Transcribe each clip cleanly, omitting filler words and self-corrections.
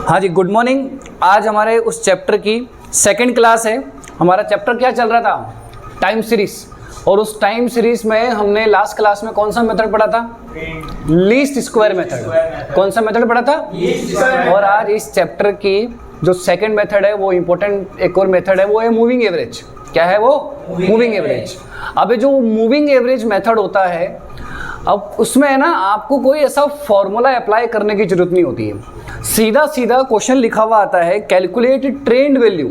हाँ जी, good morning. आज हमारे उस चैप्टर की सेकंड क्लास है। हमारा चैप्टर क्या चल रहा था? Time series. और उस टाइम सीरीज में हमने लास्ट क्लास में कौन सा मेथड पढ़ा था? Least square method. कौन सा मेथड पढ़ा था? और आज इस चैप्टर की जो सेकंड मेथड है वो इम्पोर्टेंट एक और मेथड है, वो है मूविंग एवरेज। क्या है वो? Moving average. अब जो मूविंग एवरेज मेथड होता है, अब उसमें है ना, आपको कोई ऐसा फॉर्मूला अप्लाई करने की जरूरत नहीं होती है। सीधा सीधा क्वेश्चन लिखा हुआ आता है, कैलकुलेट ट्रेंड वैल्यू।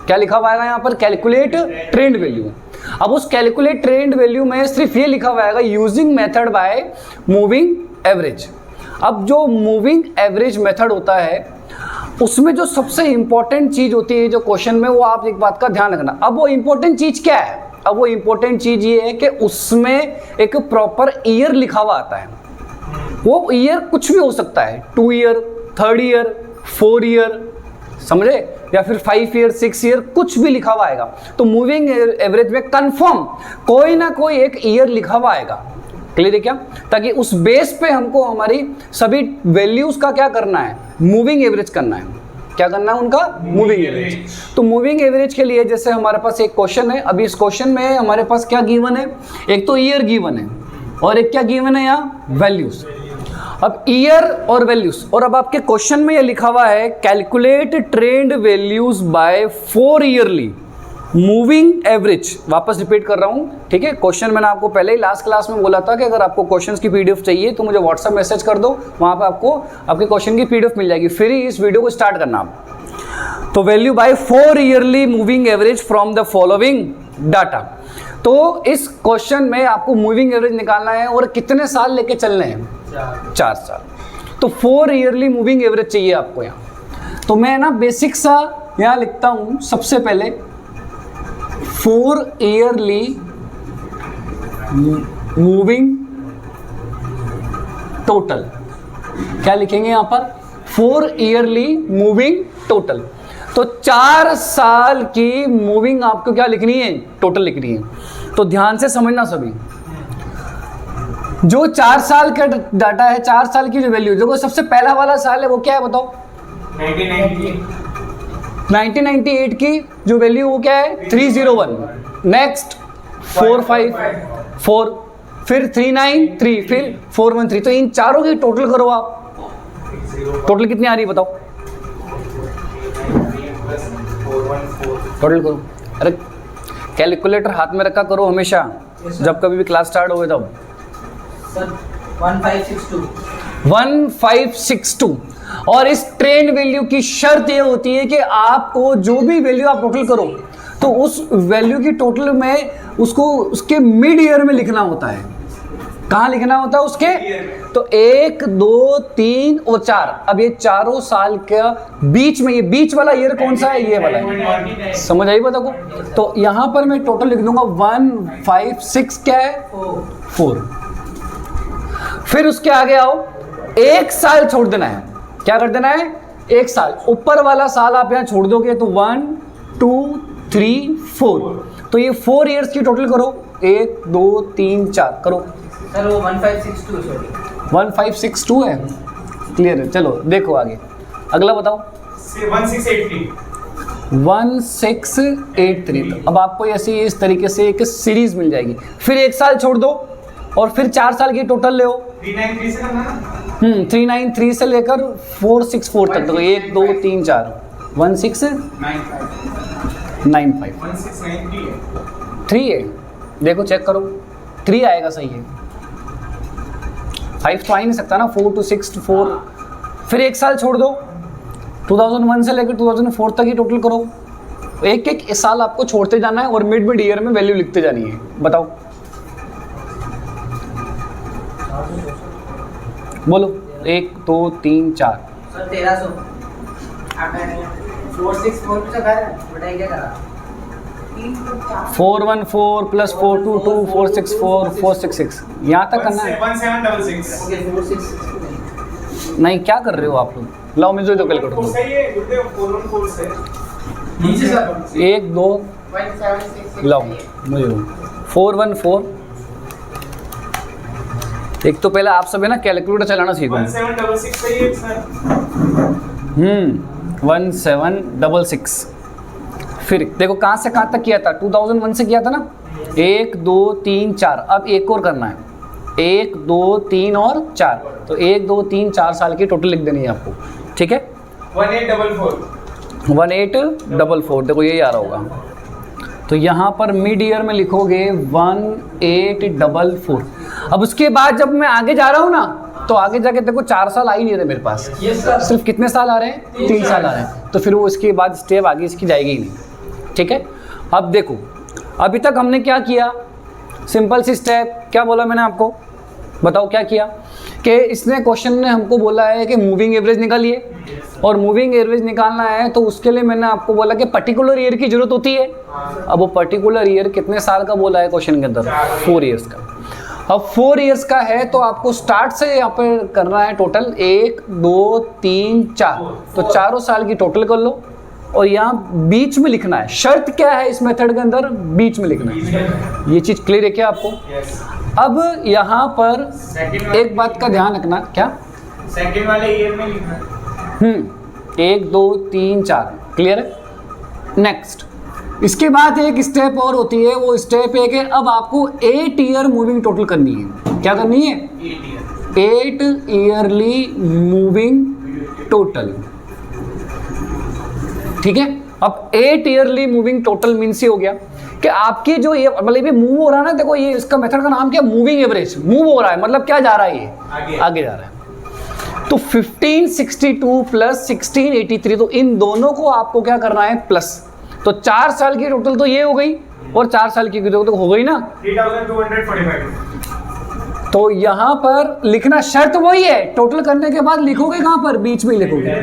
क्या लिखा हुआ आएगा यहाँ पर? Calculate trend value. अब उस कैलकुलेट ट्रेंड वैल्यू में सिर्फ ये लिखा हुआ आएगा, using method by moving average. अब जो मूविंग एवरेज मेथड होता है उसमें जो सबसे इंपॉर्टेंट चीज होती है जो क्वेश्चन में, वो आप एक बात का ध्यान रखना। अब वो इंपॉर्टेंट चीज क्या है? अब वो इंपॉर्टेंट चीज ये है कि उसमें एक प्रॉपर ईयर लिखा हुआ आता है। वो ईयर कुछ भी हो सकता है, 2 ईयर, 3rd ईयर, 4 ईयर, समझे, या फिर 5 ईयर, 6 ईयर, कुछ भी लिखा हुआ आएगा। तो मूविंग एवरेज में कंफर्म कोई ना कोई एक ईयर लिखा हुआ आएगा। क्लियर है क्या? ताकि उस बेस पे हमको हमारी सभी वैल्यूज का क्या करना है? मूविंग एवरेज करना है। क्या करना है उनका? Moving average. तो मूविंग एवरेज के लिए जैसे हमारे पास एक क्वेश्चन है, अभी इस क्वेश्चन में हमारे पास क्या गिवन है? एक तो ईयर गिवन है और एक क्या गिवन है यहाँ? वैल्यूज। अब ईयर और वैल्यूज, और अब आपके क्वेश्चन में ये लिखा हुआ है, calculate trend values by 4 yearly moving average. वापस रिपीट कर रहा हूं, ठीक है? क्वेश्चन मैंने आपको पहले ही लास्ट क्लास में बोला था कि अगर आपको क्वेश्चंस की पीडीएफ चाहिए तो मुझे व्हाट्सएप मैसेज कर दो, वहां पे आपको आपके क्वेश्चन की पीडीएफ मिल जाएगी। फिर ही इस वीडियो को स्टार्ट करना आप। तो value by 4 yearly moving average from the following data. तो इस क्वेश्चन में आपको मूविंग एवरेज निकालना है और कितने साल लेके चलने हैं? 4 साल। तो 4 ईयरली मूविंग एवरेज चाहिए आपको यहाँ। तो मैं ना बेसिक सा यहाँ लिखता हूँ सबसे पहले, 4 ईयरली मूविंग टोटल। क्या लिखेंगे यहाँ पर? 4 ईयरली मूविंग टोटल। तो 4 साल की मूविंग आपको क्या लिखनी है? टोटल लिखनी है। तो ध्यान से समझना सभी, जो 4 साल का डाटा है, 4 साल की जो वैल्यू, जो सबसे पहला वाला साल है वो क्या है बताओ? 1998 की जो वैल्यू वो क्या है? 301। नेक्स्ट 454, फिर 393, फिर 413। तो इन चारों की टोटल करो आप। टोटल कितनी आ रही है बताओ? टोटल करो। अरे कैलकुलेटर हाथ में रखा करो हमेशा, जब कभी भी क्लास स्टार्ट हो तब। 1562। और इस ट्रेंड वैल्यू की शर्त ये होती है कि आपको जो भी वैल्यू आप टोटल करो तो उस वैल्यू की टोटल में उसको उसके मिड ईयर में लिखना होता है। कहाँ लिखना होता है उसके? तो 1, 2, 3 और 4। अब ये चारों साल के बीच में, ये बीच वाला ईयर कौन सा है? ये वाला है। समझ आई बात को? तो यहाँ पर मैं टोटल लिख दूंगा 156 क्या है? 4। फिर उसके आगे आओ, 1 साल छोड़ देना है। क्या कर देना है? 1 साल। ऊपर वाला साल आप यहाँ छोड़ दोगे तो 1, 2, 3, 4। तो ये 4 ईयर्स की टोटल करो। 1, 2, 3, 4 करो। सर वो 1562 सॉरी 1562 है। क्लियर है? चलो देखो आगे, अगला बताओ। 1683। तो अब आपको ऐसी इस तरीके से एक सीरीज मिल जाएगी। फिर 1 साल छोड़ दो और फिर 4 साल की टोटल ले 393 से करना ना। 393 से लेकर 464 तक। तो 1, 2, 3, 4 1695 3 है। देखो चेक करो, 3 आएगा, सही है। 5 तो आ ही नहीं सकता ना, 4 to 6 to 4। फिर 1 साल छोड़ दो, 2001 से लेकर 2004 तक ही टोटल करो। एक एक साल आपको छोड़ते जाना है और मिड ईयर में वैल्यू लिखते जानी है। बताओ बोलो। 1, 2, 3, 4। सर 1300। 464 पे चला है, बताइए क्या करा? 414 प्लस 422 464 466, यहाँ तक करना है। 1766 ओके 466 नहीं, क्या कर रहे हो आप लोग? लाओ मुझे तो कैलकुलेटर दो। 1, 2 लाओ मुझे 414 एक तो पहले आप सब है ना कैलकुलेटर चलाना सीखो। 1766 सही है सर। 1766। फिर देखो कहाँ से कहाँ तक किया था, 2001 से किया था ना, 1 2 3 4। अब एक और करना है, 1 2 3 और 4, तो 1 2 3 4 साल की टोटल लिख देनी है आपको, ठीक है। 1844, देखो यही आ रहा होगा, तो यहाँ पर मिड ईयर में लिखोगे 1844। अब उसके बाद जब मैं आगे जा रहा हूँ ना, तो आगे जाके देखो 4 साल आ ही नहीं रहे मेरे पास, सिर्फ कितने साल आ रहे हैं, 3 साल आ रहे हैं, तो फिर वो इसके बाद स्टेप आगे इसकी जाएगी ही नहीं, ठीक है। अब देखो अभी तक हमने क्या किया, सिंपल सी स्टेप, क्या बोला मैंने आपको, बताओ क्या किया, कि इसने क्वेश्चन ने हमको बोला है कि मूविंग एवरेज निकालिए, और मूविंग एवरेज निकालना है तो उसके लिए मैंने आपको बोला कि पर्टिकुलर ईयर की जरूरत होती है। अब वो पर्टिकुलर ईयर कितने साल का बोला है क्वेश्चन के अंदर, 4 ईयर्स का। अब 4 ईयर्स का है तो आपको स्टार्ट से यहाँ पर करना है टोटल 1 2 3 4, तो चारों साल की टोटल कर लो, और यहाँ बीच में लिखना है। शर्त क्या है इस मेथड के अंदर, बीच में लिखना है। ये चीज़ क्लियर है क्या आपको? अब यहाँ पर एक बात का ध्यान रखना, क्या सेकंड वाले ईयर में लिखना है। 1 2 3 4 क्लियर है। नेक्स्ट इसके बाद एक स्टेप और होती है, वो स्टेप है कि अब आपको 8 ईयर मूविंग टोटल करनी है। क्या करनी है? 8 ईयरली मूविंग टोटल, ठीक है। अब 8 ईयरली मूविंग टोटल मीन्स ये हो गया कि आपकी जो ये मतलब ये मूव हो रहा है ना, देखो ये इसका मेथड का नाम क्या, मूविंग एवरेज। मूव हो रहा है मतलब क्या, जा रहा है, ये आगे जा रहा है। तो 1562 प्लस 1683, तो इन दोनों को आपको क्या करना है, प्लस। तो 4 साल की टोटल तो ये हो गई, और 4 साल की टोटल तो हो गई ना 3245। तो यहाँ पर लिखना शर्त वही है, टोटल करने के बाद लिखोगे कहाँ पर, बीच में लिखोगे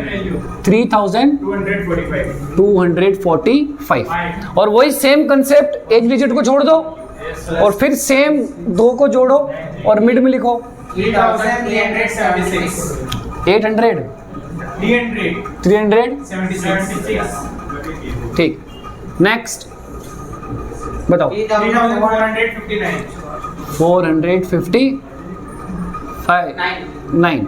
3245, और वही सेम कंसेप्ट, एक डिजिट को छोड़ दो और फिर सेम 2 को जोड़ो और मिड में लिखो 3376। 800 300 ठीक। नेक्स्ट बताओ 3459। 459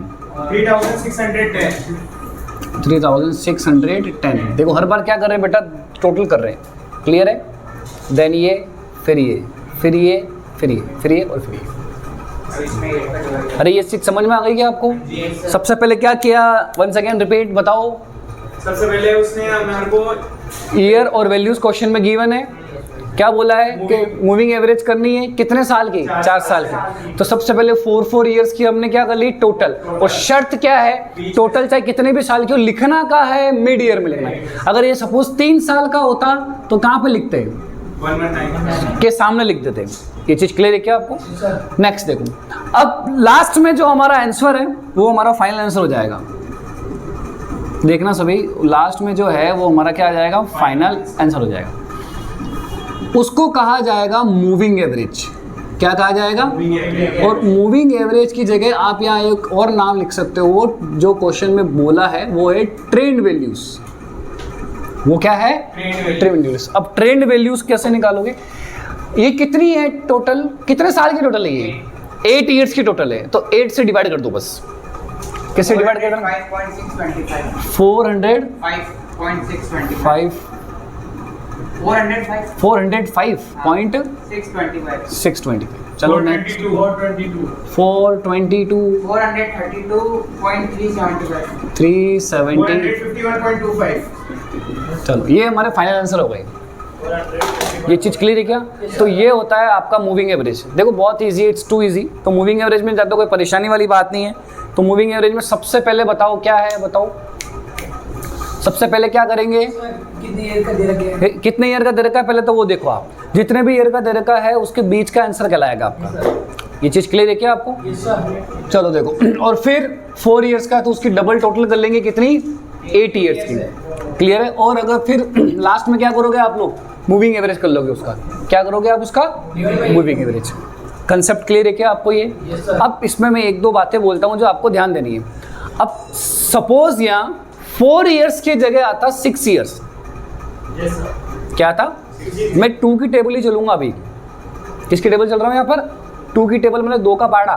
3610। देखो हर बार क्या कर रहे हैं बेटा, टोटल कर रहे हैं, क्लियर है। देन ये, फिर ये, फिर ये, फिर ये, फिर ये और फिर ये। अरे ये चीज समझ में आ गई क्या आपको? सबसे पहले क्या किया, वन सेकेंड रिपीट बताओ। सबसे पहले उसने हमारे को ईयर और वैल्यूज क्वेश्चन में गिवन है, क्या बोला है कि मूविंग एवरेज करनी है कितने साल की, 4 साल की। तो सबसे पहले 4 ईयर्स की हमने क्या कर ली, टोटल। और शर्त क्या है, टोटल चाहे कितने भी साल की हो, लिखना का है मिड ईयर में लिखना है। अगर ये सपोज 3 साल का होता तो कहाँ पे लिखते हैं, 119 के सामने लिख देते हैं। ये चीज क्लियर है क्या आपको? नेक्स्ट देखो, अब लास्ट में जो हमारा आंसर है वो हमारा फाइनल आंसर हो जाएगा। देखना सभी, लास्ट में जो है वो हमारा क्या आ जाएगा, फाइनल आंसर हो जाएगा। उसको कहा जाएगा मूविंग एवरेज। क्या कहा जाएगा? और मूविंग एवरेज की जगह आप यहाँ एक और नाम लिख सकते हो, वो जो क्वेश्चन में बोला है वो है ट्रेंड वैल्यूज। वो क्या है? Trend values. अब ट्रेंड वैल्यूज कैसे निकालोगे? ये कितनी है टोटल, कितने साल की टोटल है ये? 8 ईयर्स की टोटल है, तो 8 से डिवाइड कर दो बस। कैसे डिवाइड कर देना? 405.625। चलो नेक्स्ट 432.375। चलो ये हमारे फाइनल आंसर हो गए। ये चीज़ क्लियर है क्या? तो ये होता है आपका मूविंग एवरेज। देखो बहुत इजी है, इट्स टू इजी। तो मूविंग एवरेज में ज़्यादा कोई परेशानी वाली बात नहीं है। तो मूविंग एवरेज में सबसे पहले बताओ क्या है, बताओ सबसे पहले क्या करेंगे, कितने ईयर का दे रखा है पहले तो वो देखो आप। जितने भी ईयर का दे रखा है उसके बीच का आंसर कहलाएगा आपका। ये चीज़ क्लियर है क्या आपको? चलो देखो, और फिर 4 ईयर्स का तो उसकी डबल टोटल कर लेंगे, कितनी, 8 ईयर्स की। क्लियर है। और अगर फिर लास्ट में क्या करोगे आप लोग, मूविंग एवरेज कर लोगे उसका। क्या करोगे आप उसका? Moving average. कंसेप्ट क्लियर है क्या आपको ये? अब इसमें मैं 1-2 बातें बोलता हूँ जो आपको ध्यान देनी है। अब सपोज यहाँ 4 ईयर्स की जगह आता 6 ईयर्स। क्या था? मैं 2 की टेबल ही चलूंगा अभी। किसकी टेबल चल रहा हूँ यहाँ पर? 2 की टेबल मतलब 2 का पाड़ा,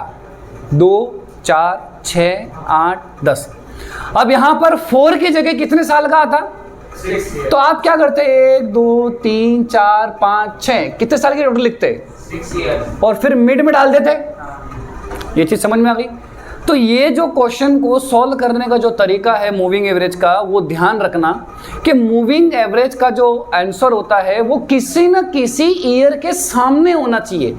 2 4 6 8 10। अब यहाँ पर 4 की जगह कितने साल का आता? 6 तो आप क्या करते? 1 2 3 4 5 6 कितने साल की टोटल लिखते? 6 years। और फिर मिड में डाल देते। ये चीज समझ में आ गई? तो ये जो क्वेश्चन को सॉल्व करने का जो तरीका है मूविंग एवरेज का, वो ध्यान रखना कि मूविंग एवरेज का जो आंसर होता है वो किसी न किसी ईयर के सामने होना चाहिए।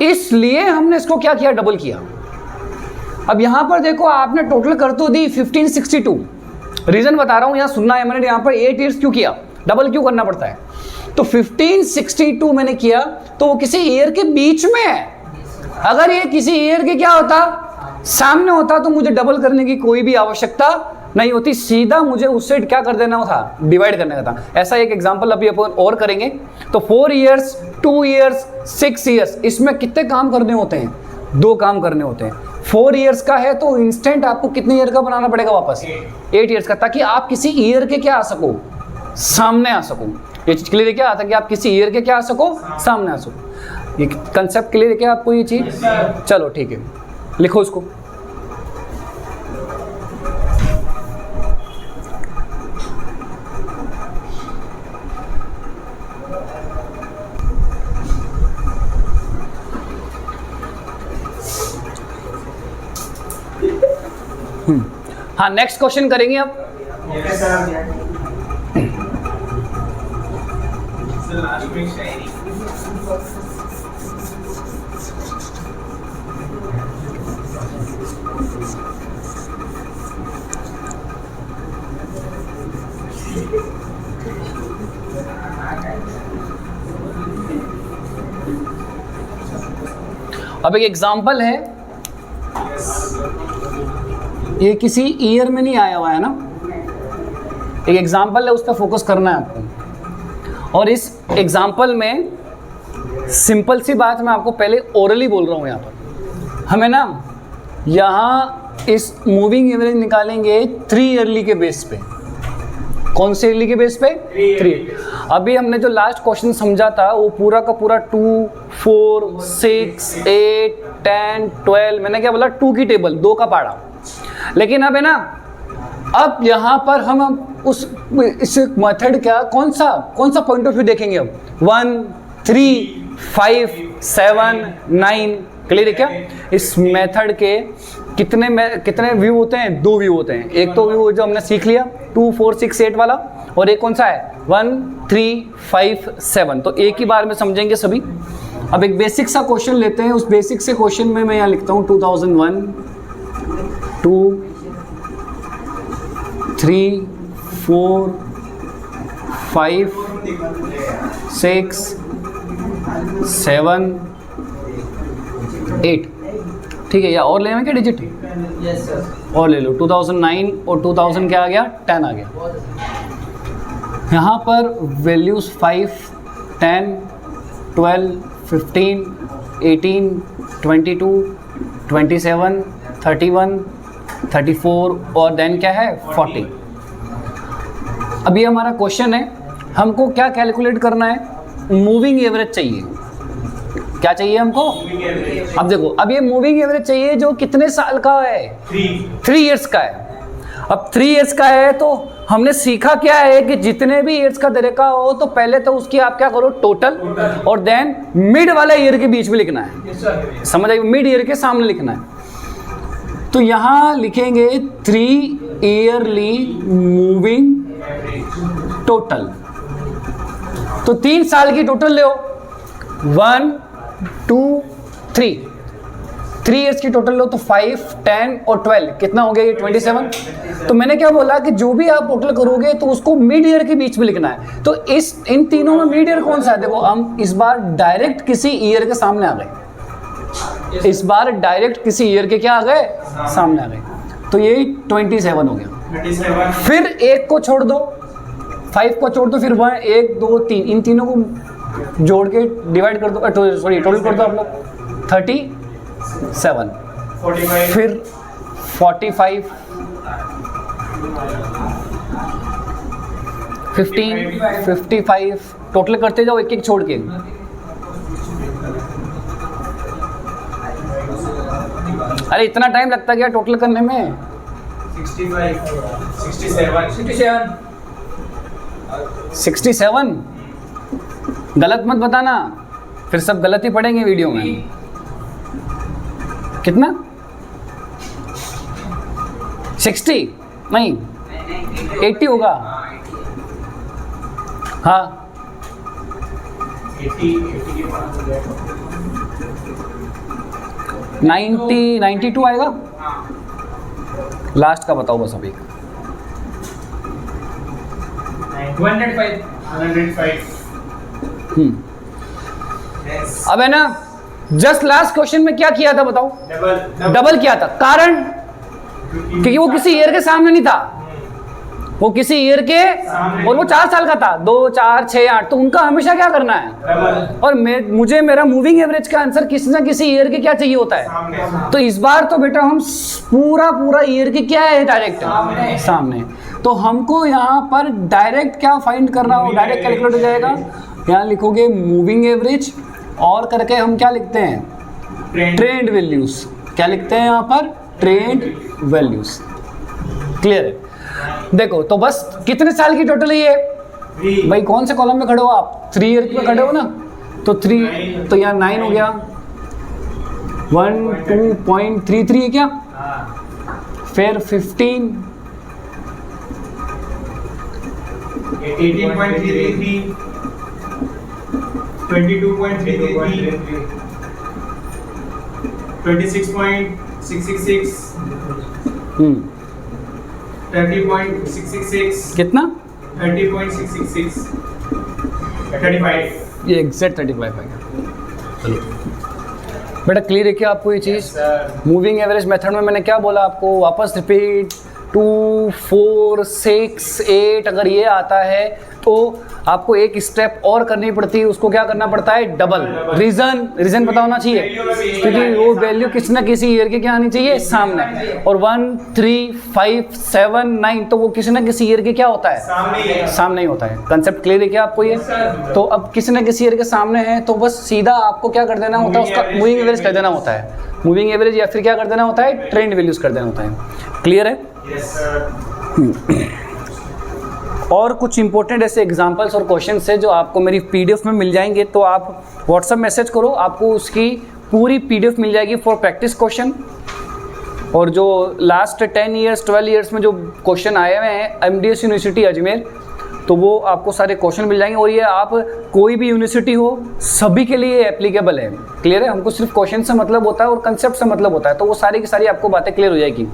इसलिए हमने इसको क्या किया? डबल किया। अब यहां पर देखो, आपने टोटल कर तो दी 1562। रीजन बता रहा हूं, यहां सुनना है मैंने, यहां पर 8 ईयर्स क्यों किया, डबल क्यों करना पड़ता है? तो 1562 मैंने किया तो वो किसी ईयर के बीच में है। अगर ये किसी ईयर के क्या होता, सामने होता, तो मुझे डबल करने की कोई भी आवश्यकता नहीं होती, सीधा मुझे उससे क्या कर देना था? डिवाइड करने का था। ऐसा एक एग्जांपल अभी अपन और करेंगे। तो 4 इयर्स, 2 इयर्स, 6 इयर्स, इसमें कितने काम करने होते हैं? 2 काम करने होते हैं। 4 इयर्स का है तो इंस्टेंट आपको कितने ईयर का बनाना पड़ेगा वापस? 8 इयर्स का, ताकि आप किसी ईयर के क्या आ सको? सामने आ सको। ये चीज क्लियर है क्या? ताकि आप किसी ईयर के क्या आ सको? सामने आ सको। ये कंसेप्ट क्लियर है क्या आपको ये चीज? चलो ठीक है, लिखो इसको। हाँ, नेक्स्ट क्वेश्चन करेंगे अब। लास्ट में शायरी। अब एक एग्जांपल है, ये किसी ईयर में नहीं आया हुआ है ना, एक एग्जांपल है, उस पर फोकस करना है आपको। और इस एग्जांपल में सिंपल सी बात मैं आपको पहले ओरली बोल रहा हूँ। यहाँ पर हमें ना यहाँ इस मूविंग एवरेज निकालेंगे 3 ईयरली के बेस पे। कौन से ईयरली के बेस पे? 3। अभी हमने जो लास्ट क्वेश्चन समझा था वो पूरा का पूरा 2, 4, 6, 8, 10, 12, मैंने क्या बोला? 2 की टेबल, 2 का पाड़ा। लेकिन अब है ना, अब यहाँ पर हम उस इस मेथड का कौन सा पॉइंट ऑफ व्यू देखेंगे? अब 1, 3, 5, 7, 9, क्लियर है क्या? इस मेथड के कितने व्यू होते हैं? 2 व्यू होते हैं। एक तो व्यू जो हमने सीख लिया 2, 4, 6, 8 वाला, और एक कौन सा है? 1, 3, 5, 7। तो एक ही बार में समझेंगे सभी। अब एक बेसिक सा क्वेश्चन लेते हैं। उस बेसिक से क्वेश्चन में मैं यहाँ लिखता हूँ 2001, 2, 3, 4, 5, 6, 7, 8। ठीक है, या और ले क्या डिजिट? Yes sir. और ले लो। 2009 और 2000 क्या आ गया? 10 आ गया। यहाँ पर वैल्यूज 5, 10, 12, 15, 18, 22, 27, 31, 34 और देन क्या है? 40। अभी हमारा क्वेश्चन है, हमको क्या कैलकुलेट करना है? मूविंग एवरेज चाहिए। क्या चाहिए हमको? अब देखो, अब ये मूविंग एवरेज चाहिए जो कितने साल का है? 3 इयर्स का है। अब 3 इयर्स का है तो हमने सीखा क्या है कि जितने भी ईयर्स का तरीका हो तो पहले तो उसकी आप क्या करो? टोटल, और देन मिड वाले ईयर के बीच में लिखना है। समझ आई? मिड ईयर के सामने लिखना है। तो यहाँ लिखेंगे 3 ईयरली मूविंग टोटल। तो 3 साल की टोटल ले 1, 2, 3 इयर्स की टोटल लो तो 5, 10 और 12 कितना हो गया? ये 27। तो मैंने क्या बोला कि जो भी आप टोटल करोगे तो उसको मिड ईयर के बीच में लिखना है। तो इन तीनों में मिड ईयर कौन सा है? देखो, हम इस बार डायरेक्ट किसी ईयर के सामने आ गए। इस बार डायरेक्ट किसी ईयर के क्या आ गए? सामने आ गए। तो ये 27 हो गया। 27। फिर एक को छोड़ दो, 5 को छोड़ दो, फिर 1, 2, 3, इन तीनों को जोड़ के डिवाइड कर दो, सॉरी टोटल कर दो आप लोग, 37। 45। फिर 45, 15, 55 टोटल करते जाओ एक एक छोड़ के। अरे इतना टाइम लगता गया टोटल करने में। 65, 67, 67 गलत मत बताना, फिर सब गलत ही पढ़ेंगे वीडियो में। कितना? 60 नहीं 80 होगा। हाँ 80 के पास हो जाएगा। 92 आएगा। लास्ट का बताओ बस अभी। 105, 105। Yes. अब है ना, जस्ट लास्ट क्वेश्चन में क्या किया था बताओ? डबल किया था। कारण क्योंकि वो किसी ईयर के सामने नहीं था, वो किसी ईयर के और वो 4 साल का था, 2, 4, 6, 8, तो उनका हमेशा क्या करना है। और मुझे मेरा मूविंग एवरेज का आंसर किसी ना किसी ईयर के क्या चाहिए होता है। तो इस बार तो बेटा हम पूरा ईयर के क्या है डायरेक्ट सामने। तो हमको यहाँ पर डायरेक्ट क्या फाइंड करना हो, डायरेक्ट कैलकुलेट हो जाएगा। यहाँ लिखोगे मूविंग एवरेज और करके हम क्या लिखते हैं, ट्रेंड वैल्यूज। क्या लिखते हैं यहाँ पर, ट्रेंड वैल्यूज। क्लियर है? देखो तो बस कितने साल की टोटल है ये भाई? कौन से कॉलम में खड़े हो आप? 3 ईयर में खड़े हो ना, तो 3 तो यहाँ 9 हो गया। 12.33 है क्या? फिर 15, 18.333, 22.333, 26.666, 30.666, कितना? 30.666, 35। ये एग्जैक्ट 35 आ गया। चलो बेटा क्लियर है क्या आपको ये चीज़? मूविंग एवरेज मेथड में मैंने क्या बोला आपको, वापस रिपीट। 2, 4, 6, 8 अगर ये आता है तो आपको एक स्टेप और करनी पड़ती है, उसको क्या करना पड़ता है, डबल। रीजन पता होना चाहिए, क्योंकि वो वैल्यू किसी ना किसी ईयर के क्या आनी चाहिए, सामने। और 1, 3, 5, 7, 9 तो वो किसी ना किसी ईयर के क्या होता है, सामने ही होता है। कंसेप्ट क्लियर है क्या आपको ये? तो अब किसी ना किसी ईयर के सामने है तो बस सीधा आपको क्या कर देना होता है, उसका मूविंग एवरेज कर देना होता है। मूविंग एवरेज या फिर क्या कर देना होता है, ट्रेंड वैल्यूज कर देना होता है। क्लियर है? Yes, sir. और कुछ इंपॉर्टेंट ऐसे एग्जांपल्स और क्वेश्चंस है जो आपको मेरी पीडीएफ में मिल जाएंगे, तो आप व्हाट्सएप मैसेज करो, आपको उसकी पूरी पीडीएफ मिल जाएगी फॉर प्रैक्टिस क्वेश्चन। और जो लास्ट 10 ईयर्स 12 ईयर्स में जो क्वेश्चन आए हुए हैं एमडीएस यूनिवर्सिटी अजमेर, तो वो आपको सारे क्वेश्चन मिल जाएंगे। और ये आप कोई भी यूनिवर्सिटी हो सभी के लिए एप्लीकेबल है। क्लियर है? हमको सिर्फ क्वेश्चन से मतलब होता है और कंसेप्ट से मतलब होता है, तो वो सारी की सारी आपको बातें क्लियर हो जाएगी।